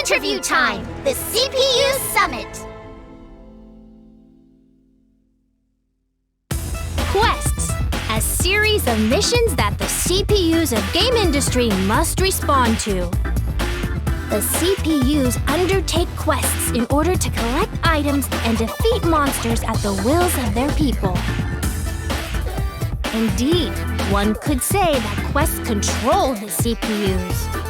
Interview time! The CPU Summit! Quests, a series of missions that the CPUs of game industry must respond to. The CPUs undertake quests in order to collect items and defeat monsters at the wills of their people. Indeed, one could say that quests control the CPUs.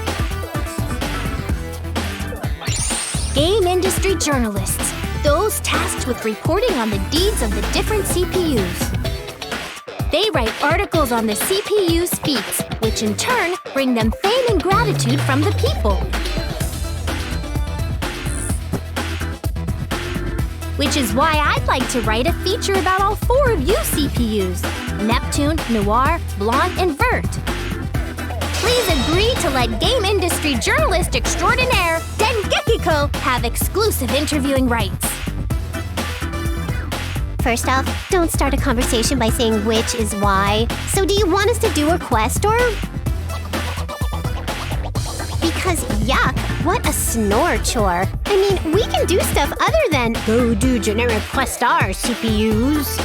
Game industry journalists, those tasked with reporting on the deeds of the different CPUs. They write articles on the CPU's feats, which in turn bring them fame and gratitude from the people. Which is why I'd like to write a feature about all four of you CPUs, Neptune, Noir, Blonde, and Vert. Please agree to let game industry journalist extraordinaire Dengekiko have exclusive interviewing rights. First off, don't start a conversation by saying which is why. So do you want us to do a quest or... Because yuck, what a snore chore. I mean, we can do stuff other than go do generic quest R, CPUs.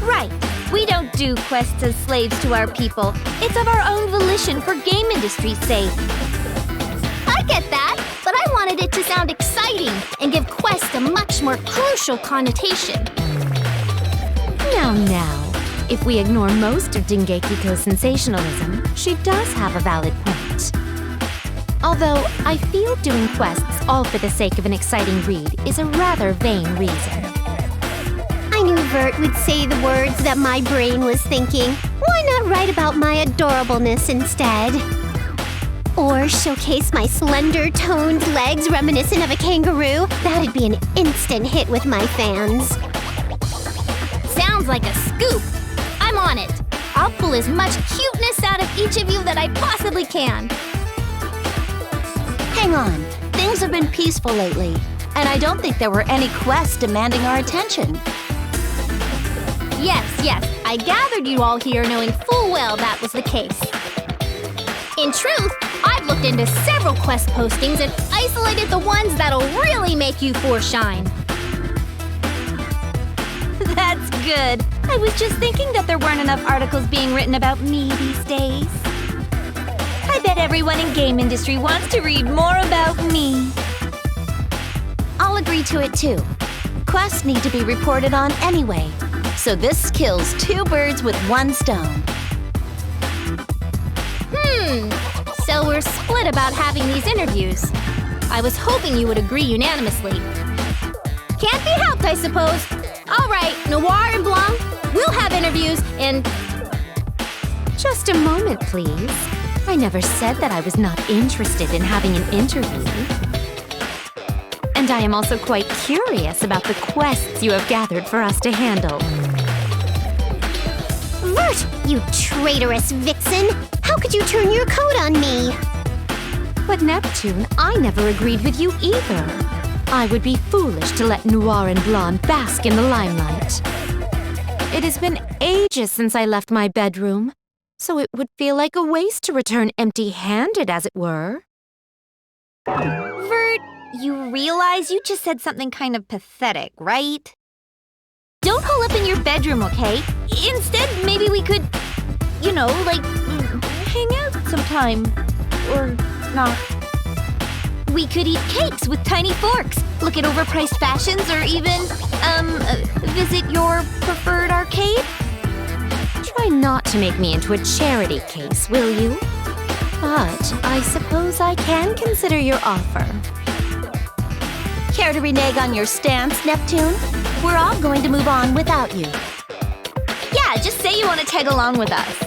Right. We don't do quests as slaves to our people. It's of our own volition for game industry's sake. I get that, but I wanted it to sound exciting and give quest a much more crucial connotation. Now, if we ignore most of Dengekiko's sensationalism, she does have a valid point. Although, I feel doing quests all for the sake of an exciting read is a rather vain reason. I knew Vert would say the words that my brain was thinking. Why not write about my adorableness instead? Or showcase my slender, toned legs reminiscent of a kangaroo? That'd be an instant hit with my fans. Sounds like a scoop. I'm on it. I'll pull as much cuteness out of each of you that I possibly can. Hang on. Things have been peaceful lately, and I don't think there were any quests demanding our attention. Yes, I gathered you all here knowing full well that was the case. In truth, I've looked into several quest postings and isolated the ones that'll really make you four shine. That's good. I was just thinking that there weren't enough articles being written about me these days. I bet everyone in game industry wants to read more about me. I'll agree to it too. Quests need to be reported on anyway, so this kills two birds with one stone. So we're split about having these interviews. I was hoping you would agree unanimously. Can't be helped, I suppose. All right, Noir and Blanc, we'll have interviews and... Just a moment, please. I never said that I was not interested in having an interview. And I am also quite curious about the quests you have gathered for us to handle. Vert, you traitorous vixen! How could you turn your coat on me? But Neptune, I never agreed with you either. I would be foolish to let Noir and Blonde bask in the limelight. It has been ages since I left my bedroom, so it would feel like a waste to return empty-handed, as it were. Vert, you realize you just said something kind of pathetic, right? Don't hole up in your bedroom, okay? Instead, maybe we could, you know, like, hang out sometime. Or not. We could eat cakes with tiny forks, look at overpriced fashions, or even, visit your preferred arcade? Try not to make me into a charity case, will you? But I suppose I can consider your offer. Care to renege on your stance, Neptune? We're all going to move on without you. Yeah, just say you want to tag along with us.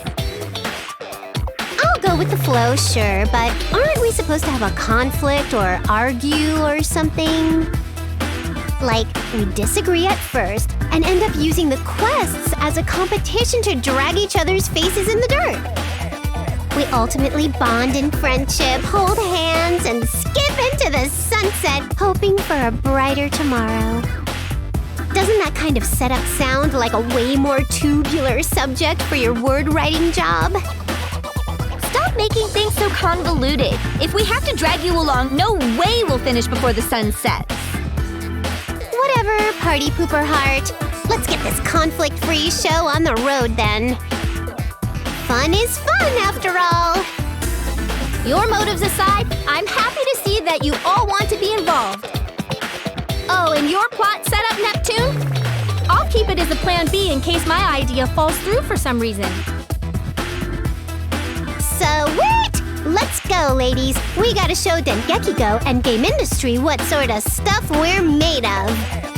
I'll go with the flow, sure, but aren't we supposed to have a conflict or argue or something? Like, we disagree at first and end up using the quests as a competition to drag each other's faces in the dirt. We ultimately bond in friendship, hold hands, and skip into the sunset, hoping for a brighter tomorrow. Doesn't that kind of setup sound like a way more tubular subject for your word-writing job? Stop making things so convoluted. If we have to drag you along, no way we'll finish before the sun sets. Whatever, Party Pooper Heart. Let's get this conflict-free show on the road then. Fun is fun, after all. Your motives aside, I'm happy to see that you all want to be involved. Oh, and your plot setup, Neptune? I'll keep it as a plan B in case my idea falls through for some reason. Sweet! Let's go, ladies. We gotta show Dengekigo and game industry what sort of stuff we're made of.